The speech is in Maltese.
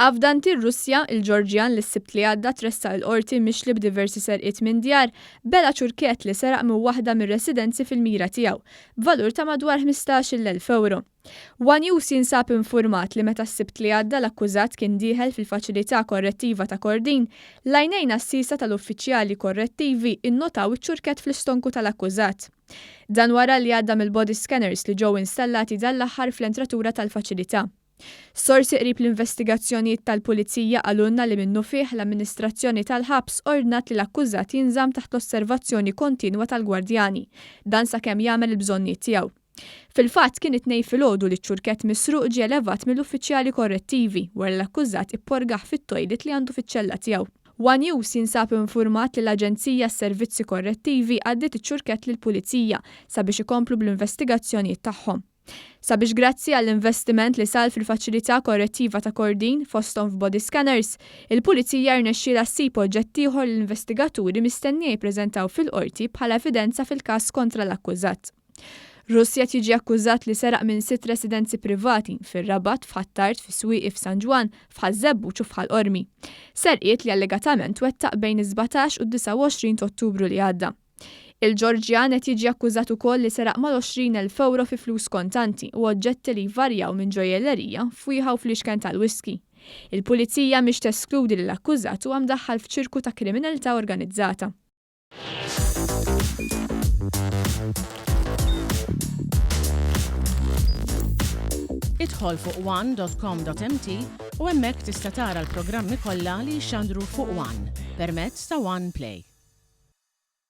Avdanti r-Russja, il-Ġorġjan li s-Sibt li għadda tressaq il-qorti mixli b'diversi serqiet minn djar bela ċurket li seraq minn waħda mir-residenzi fil-mira tiegħu, b'valur ta' madwar 15,000 euro. One News jinsab infurmat li meta s-Sibt li għadda l-akkużat kien dieħel fil-faċilità korrettiva ta' Kordin, l-għajnejn assisa tal-uffiċjali korrettivi innotaw iċ-ċurket fl-istonku tal-akkużat. Dan wara li għadda mill-body scanners li ġew installati dal-aħħar fl-entratura tal-faċilità. Sorsi qrib l-investigazzjonijiet tal-Pulizija għalunna li minnu fih l-amministrazzjoni tal-ħabs ordnat li l-akkużat jinżamm taħt osservazzjoni kontinwa tal-gwardjani, dan sakemm jagħmel il-bżonnijiet tiegħu. Fil-fatt kien it-tnejn filgħodu li ċ-ċurket misruq ġie elevat mill-uffiċjali korrettivi wara l-akkużat ipporgaħ fit-tojlit li għandu fiċ-ċella tiegħu. One News jinsab infurmat li l-Aġenzija s-Servizzi Korrettivi għaddiet iċ-ċurket lill-Pulizija sabiex ikomplu bl-investigazzjonijiet tagħhom. Sabiex grazzi għall-investiment li sal fil-faċilità korrettiva ta' Kordin fosthom f'body scanners, il-Pulizija rnexxiela ssib oġġett ieħor l-investigaturi mistennija jippreżentaw fil-qorti bħala evidenza fil-każ kontra l-akkużat. Russja tiġi akkużat li seraq minn 6 residenzi privati fir-Rabat, f'Ħattart, fis-Swieqi f'San Ġwan, f'Ħażebbuġ u f'Ħalqormi. Serqiet li allegatament wettaq bejn 17 u 29 Ottubru li għadda. Il-Ġorġjan qed jiġi akkużat ukoll li seraq mal-20,000 euro fi flus kontanti u oġġetti li jvarjaw minn ġojellerija f'wieħa u fl-ixken tal-wiski. Il-Pulizija mhix teskludi li l-akkużat huwa mdaħħal f'ċirku ta' kriminalità organizzata. Idħol fuq one.com.mt u hemmhekk tista' tara l-programmi kollha li jxandru fuq One permezz ta' One Play.